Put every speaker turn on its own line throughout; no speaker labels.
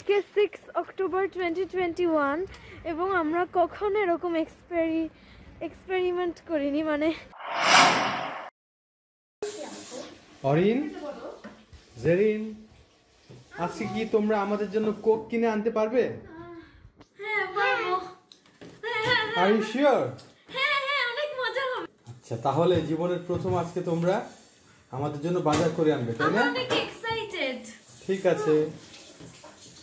আজকে 6 অক্টোবর 2021 এবং আমরা কখনো এরকম এক্সপেরিমেন্ট করিনি। মানে
অরিন, জেরিন, আজকে কি তোমরা আমাদের জন্য কোক কিনে আনতে পারবে?
হ্যাঁ পারবো।
Are you sure?
হ্যাঁ হ্যাঁ, অনেক মজা হবে।
আচ্ছা, তাহলে জীবনের প্রথম আজকে তোমরা আমাদের জন্য বাজার করে আনবে, তাই না?
অনেক এক্সাইটেড।
ঠিক আছে,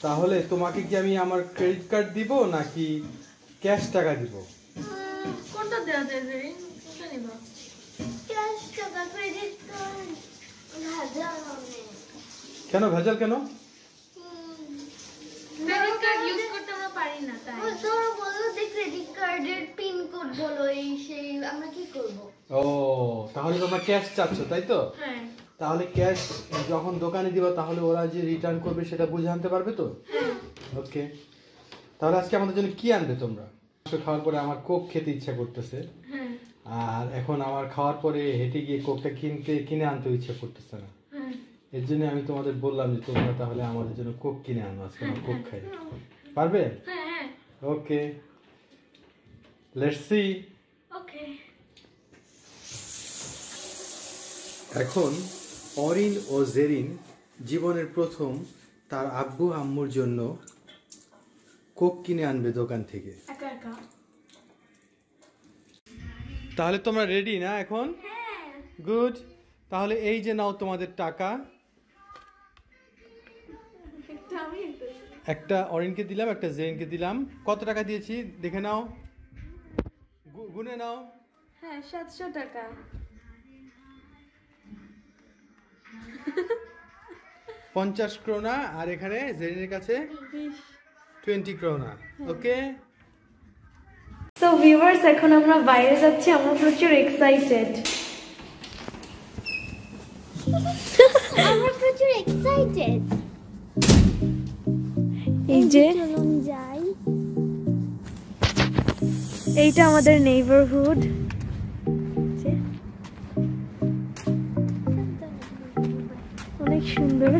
তাহলে তোমাকে কি আমি আমার ক্রেডিট কার্ড দিব নাকি ক্যাশ টাকা দিব?
কোনটা দেওয়া যায় জেরিন? কোনটা নিব?
ক্যাশ টাকা, ক্রেডিট কার্ড ভেজাল হবে।
কেন ভেজাল কেন?
ক্রেডিট কার্ড ইউজ করতে আমরা পারি না তাই।
তোর বলো যে ক্রেডিট কার্ডের পিন কোড বলো, এই সেই আমরা কি করব?
ও, তাহলে তোমরা ক্যাশ চাচ্ছ, তাই তো?
হ্যাঁ।
তাহলে ক্যাশ যখন দোকানে দিবা তাহলে ওরা যে রিটার্ন করবে সেটা বুঝে আনতে পারবে তো? ওকে, তাহলে আজকে আমাদের জন্য কি আনবে তোমরা? খাওয়ার পরে আমার কোক খেতে ইচ্ছা করতেছে, আর এখন আমার খাওয়ার পরে হেঁটে গিয়ে কোকটা কিনে আনতে ইচ্ছা করতেছে না। এর জন্য আমি তোমাদের বললাম যে তোমরা তাহলে আমাদের জন্য কোক কিনে আনো, আজকে আমরা কোক খাই। পারবে?
হ্যাঁ।
ওকে, লেটস সি।
ওকে।
এখন অরিন ও জেরিন জীবনের প্রথম তার আব্বু আম্মুর জন্য কোক কিনে আনবে দোকান থেকে।
একা একা।
তাহলে তোমরা রেডি না এখন? গুড, তাহলে এই যে নাও তোমাদের টাকা। একটা অরিনকে দিলাম, একটা জেরিনকে দিলাম। কত টাকা দিয়েছি দেখে নাও, গুনে নাও।
হ্যাঁ, 700 টাকা।
50 ক্রোনা, আর এখানে জেরিনের কাছে 20 ক্রোনা। ওকে,
সো ভিউয়ার্স, এখন আমরা বাইরে যাচ্ছি, আমরা প্রচুর এক্সাইটেড।
আমরা প্রচুর এক্সাইটেড।
এই যে
চলুন যাই।
এইটা আমাদের নেইবারহুড। অনেক সুন্দর।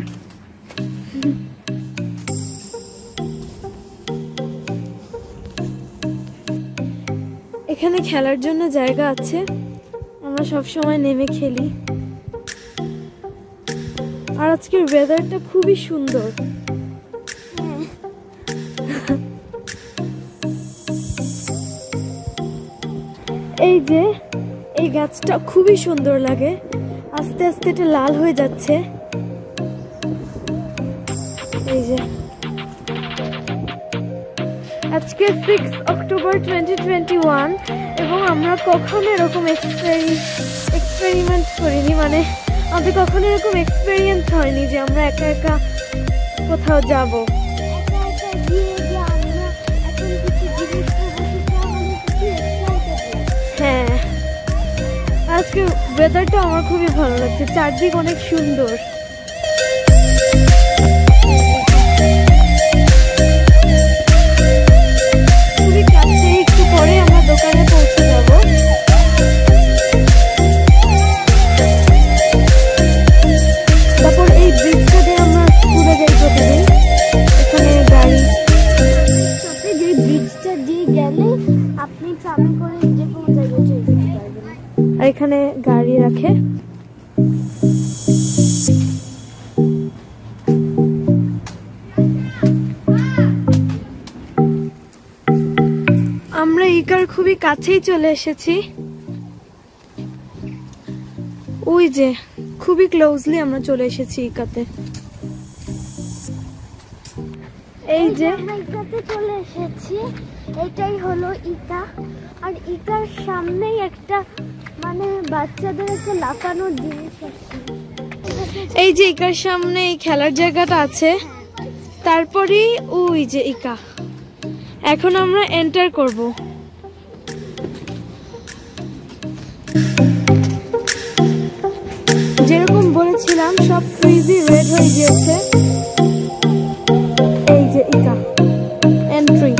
এখানে খেলার জন্য জায়গা আছে, আমরা সব সময় নেমে খেলি। আর আজকের ওয়েদারটা খুবই সুন্দর। এই যে এই গাছটা খুবই সুন্দর লাগে, আস্তে আস্তে এটা লাল হয়ে যাচ্ছে। এই যে আজকে 6 অক্টোবর 2021 এবং আমরা কখনো এরকম এক্সপেরিমেন্ট করিনি। মানে আমাদের কখনো এরকম এক্সপেরিয়েন্স হয়নি যে আমরা একা একা কোথাও যাব। হ্যাঁ, আজকে ওয়েদারটা আমার খুবই ভালো লাগছে, চারদিক অনেক সুন্দর। খুবই কাছে, একটু পরে আমরা দোকানে পৌঁছে যাব। তারপর এই ব্রিজটা দিয়ে আমরা স্কুলে যাই প্রতিদিন। এখানে গাড়ি,
যে ব্রিজটা দিয়ে গেলে আপনি ট্রামে করে যে কোনো জায়গায় চলে যেতে পারবেন।
আর এখানে গাড়ি রাখে। আমরা ইকার খুবই কাছেই চলে এসেছি। ওই যে খুবই ক্লোজলি আমরা চলে এসেছি ইকাতে। এই যে
আমরা ইকাতে চলে এসেছি, এটাই হলো ইকা। আর ইকার সামনেই একটা মানে বাচ্চাদের একটা লাফানোর জিনিস আছে।
এই যে ইকার সামনে এই খেলার জায়গাটা আছে, তারপরেই ওই যে ইকা। এখন আমরা এন্টার করব। যেরকম বলেছিলাম সব ফ্রিজি রেড হয়ে গিয়েছে। এই যে ইকা এন্ট্রি।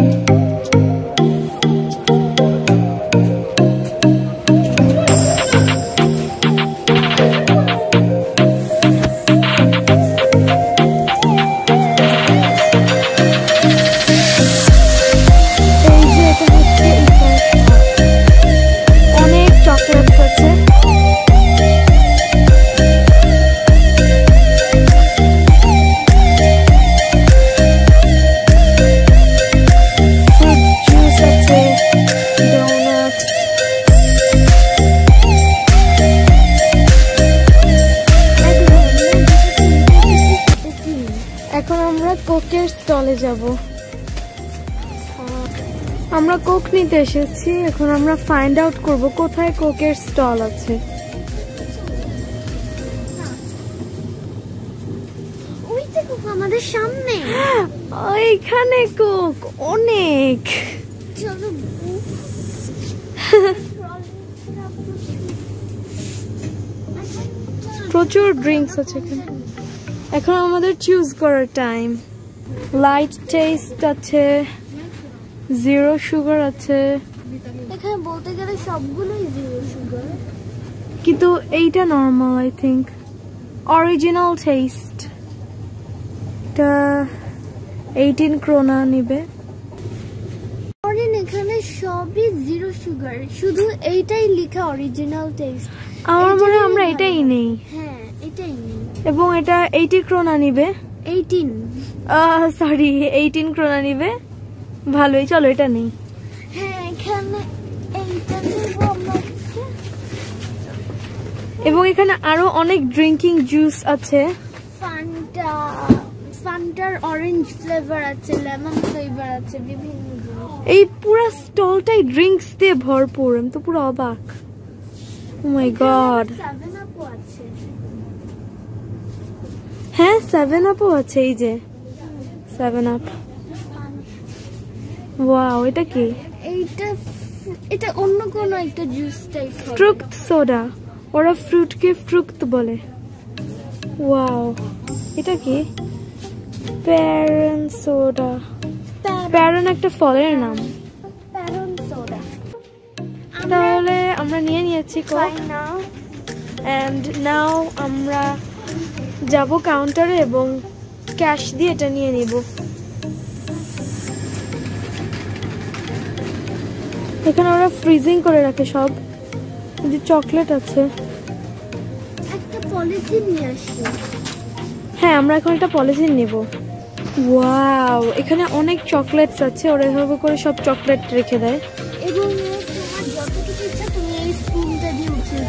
কোকের স্টলে যাব। আমরা কোক নিতে এসেছি, এখন আমরা ফাইন্ড আউট করব কোথায় কোকের স্টল আছে।
ওই যে কোক আমাদের সামনে।
ওইখানে কোক অনেক।
চলো
প্রচুর ড্রিঙ্কস আছে এখানে। এখন আমাদের চুজ করার টাইম। লাইট টেস্ট আছে, জিরো সুগার আছে,
এখানে বলতে গেলে সবগুলোই জিরো সুগার,
কিন্তু এইটা normal I think. Original taste, এটা 18 ক্রোনা নিবে।
এখানে সবই জিরো সুগার, শুধু এইটাই লেখা অরিজিনাল টেস্ট।
আমার মনে হয় আমরা এটাই নেই।
হ্যাঁ এটাই নেই।
এবং এটা 80 ক্রোনা নিবে।
18
সরি 18 ক্রোনা নিবে। ভালোই, চলো এটা নেই।
হ্যাঁ এখানে এইটা নেব আমরা।
এবং এখানে আরো অনেক ড্রিঙ্কিং জুস আছে।
ফান্টার অরেঞ্জ ফ্লেভার আছে, লেমন ফ্লেভার আছে, বিভিন্ন
এই পুরো স্টলটাই ড্রিঙ্কস দিয়ে ভরপুর। আমি তো পুরো অবাক। ও মাই গড।
7 আপও আছে।
হ্যাঁ 7 আপও আছে, এই যে 7 আপ। ওয়াও, এটা কি?
এটা অন্য কোনো একটা জুস টাইপ।
ফ্রুট সোডা, ওরা ফ্রুটকে ফ্রুট বলে। ওয়াও, এটা কি? প্যারন সোডা। প্যারন একটা ফলের নাম।
প্যারন সোডা।
তাহলে আমরা নিয়ে নিয়েছি কোক। এন্ড নাও আমরা যাব কাউন্টারে এবং ক্যাশ দিয়ে এটা নিয়ে নিব। এখানে ওরা ফ্রিজিং করে রাখে সব। যে চকলেট আছে।
একটা পলিথিন নিয়ে আসি।
হ্যাঁ, আমরা এখন একটা পলিথিন নেব। ওয়াও, এখানে অনেক চকলেটস আছে। ওরা এভাবে করে সব চকলেট রেখে দেয়।
এবং তোমার যতটুকু ইচ্ছা তুমি এই স্পুনটা দিয়ে উঠিয়ে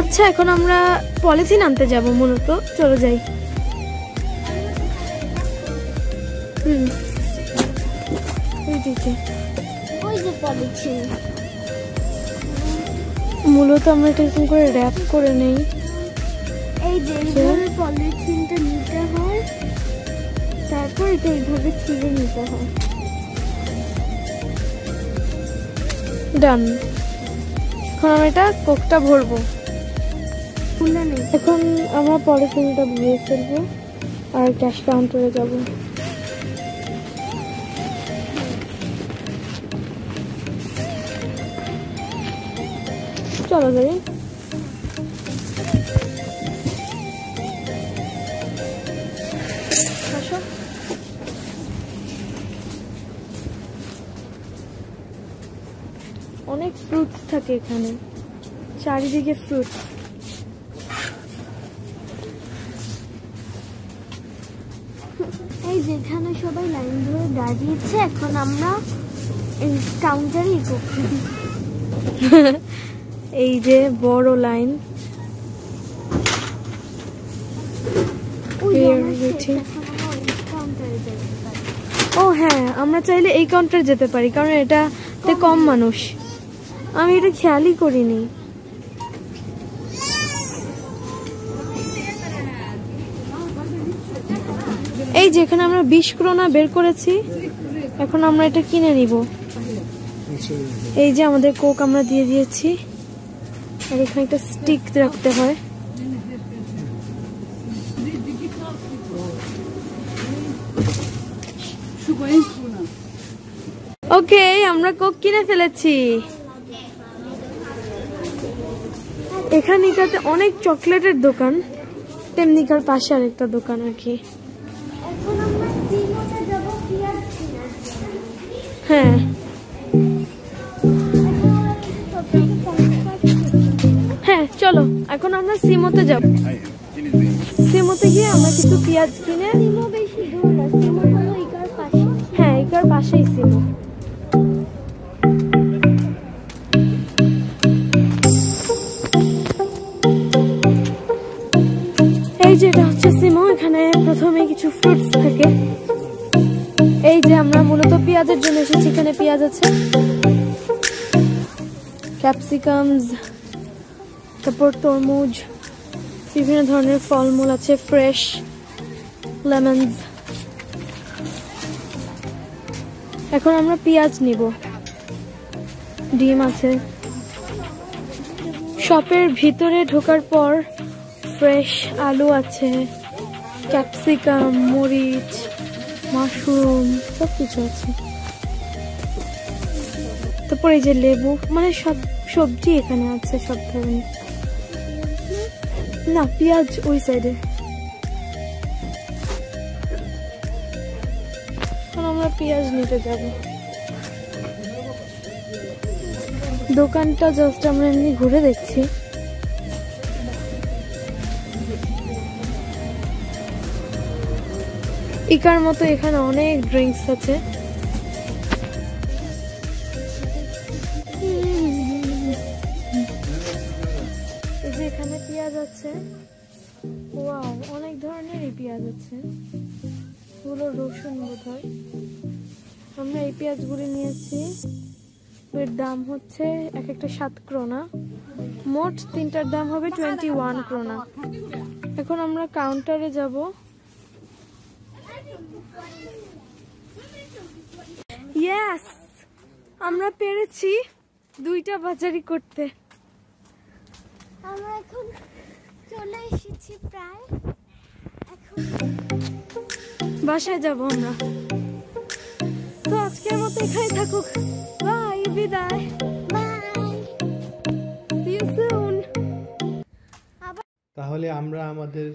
আচ্ছা, এখন আমরা পলিথিন আনতে যাব মূলত। চলে যাই।
ওই যে পলিথিন।
মূলত আমরা এটা এরকম করে র‍্যাপ করে নেই।
এই যে এইভাবে পলিথিনটা নিতে হয়, তারপর এটা এইভাবে ছিঁড়ে নিতে হয়।
ডান। এখন আমরা এটা কোকটা ভরবো। এখন আমরা পলিথিনটা ভরে ফেলবো আর ক্যাশ কাউন্টারে যাব। চলো যাই। অনেক ফ্রুটস থাকে এখানে, চারিদিকে ফ্রুটস।
এই যেখানে সবাই লাইন ধরে দাঁড়িয়েছে, এখন আমরা এই কাউন্টারে করছি।
এই যে বড় লাইন। ও হ্যাঁ, আমরা চাইলে এই কাউন্টারে যেতে পারি, কারণ এটাতে কম মানুষ। আমি এটা খেয়ালই করিনি। এই যেখানে আমরা 20 ক্রোনা বের করেছি, এখন আমরা এটা কিনে নিব। এই যে আমাদের কোক আমরা দিয়ে দিয়েছি, আর এখানে একটা স্টিক রাখতে হয়। ওকে, আমরা কোক কিনে ফেলেছি। এখানটাতে অনেক চকলেটের দোকান, তেমনিকার পাশে আরেকটা দোকান আর কি। হ্যাঁ, হ্যাঁ চলো এখন আমরা সিমোতে যাব। সিমোতে গিয়ে আমরা কিছু পেঁয়াজ কিনে। হ্যাঁ, এটার পাশেই সিমো। এখানে প্রথমে কিছু ফ্রুটস থাকে। এই যে আমরা মূলত পেঁয়াজের জন্য এসেছি, এখানে পেঁয়াজ আছে, ক্যাপসিকামস, তারপর তরমুজ, বিভিন্ন ধরনের ফলমূল আছে, ফ্রেশ লেমনস। এখন আমরা পেঁয়াজ নিব, ডিম আছে। শপের ভিতরে ঢোকার পর ফ্রেশ আলু আছে, ক্যাপসিকাম, মরিচ, মাশরুম সবকিছু আছে। তারপর এই যে লেবু, মানে সব সবজি এখানে আছে, সব ধরনের। না, পেঁয়াজ ওই সাইডে। এখন আমরা পেঁয়াজ নিতে যাব। দোকানটা জাস্ট আমরা এমনি ঘুরে দেখছি। ইকার মতো এখানে অনেক ড্রিঙ্কস আছে। এই যে এখানে পেঁয়াজ আছে, ওয়াও, অনেক ধরনেরই পেঁয়াজ আছে, এগুলো রসুন বোধহয়। আমরা এই পেঁয়াজগুলি নিয়েছি, এর দাম হচ্ছে এক একটা 7 ক্রোনা, মোট তিনটার দাম হবে 21 ক্রোনা। এখন আমরা কাউন্টারে যাব। ইয়েস, আমরা পেরেছি 2টা বাজারি করতে।
আমরা এখন চলে এসেছি প্রায়, এখন
বাসায় যাব আমরা। তো আজকের মতো এখানে থাকুক, বাই, বিদায়, see you soon।
তাহলে আমরা আমাদের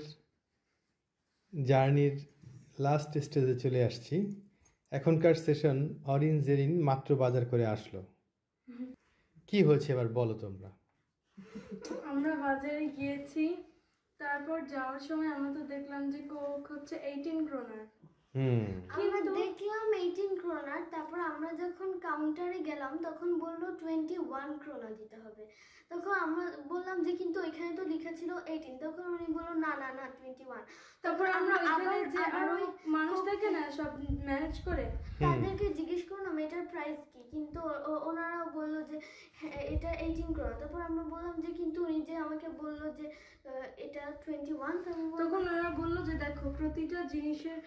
জার্নির লাস্ট স্টেজে চলে আসছি। এখনকার সেশন অরিন জেরিন মাত্র বাজার করে আসলো। কি হয়েছে এবার বলো তোমরা।
আমরা বাজারে গিয়েছি, তারপর যাওয়ার সময় আমরা তো দেখলাম যে কোক হচ্ছে 18 ক্রোনার।
আমরা দেখলাম 18 ক্রোনার, তারপর আমরা যখন কাউন্টারে গেলাম তখন বললো 21 ক্রোনা দিতে হবে। তখন আমরা বললাম যে কিন্তু এখানে তো লেখা ছিল 18, তখন উনি বললো না না না 21।
তারপর আমরা এখানে যে আরো মানুষ থাকে না সব ম্যানেজ করে,
তাদেরকে জিজ্ঞেস করলাম এটার প্রাইস কি, কিন্তু ওনারাও বললো যে এটা 18 ক্রোনা। তারপর আমরা বললাম যে কিন্তু উনি যে আমাকে বললো যে এটা 21।
তখন ওরা বললো যে দেখো প্রতিটা জিনিসের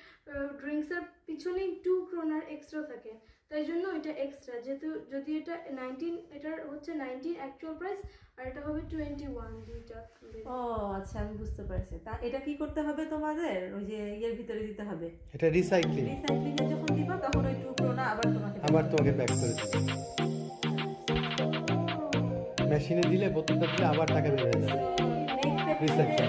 ড্রিঙ্কসের পিছনেই 2 ক্রোনার এক্সট্রা থাকে, তাই জন্য এটা এক্সট্রা। যেহেতু যদি এটা 19, এটার হচ্ছে 19 অ্যাকচুয়াল প্রাইস, আর এটা হবে 21 দুইটা।
ও আচ্ছা, আমি বুঝতে পারছি। তা এটা কি করতে হবে তোমাদের? ওই যে ইয়ের ভিতরে দিতে হবে,
এটা রিসাইক্লিং।
রিসাইক্লিং এ যখন দিবা তখন ওই 2 ক্রোনা আবার তোমাকে
ব্যাক করে দিবে। মেশিনে দিলে বোতলটা দিলে আবার টাকা বের হয়ে যাবে। রিসাইক্লিং।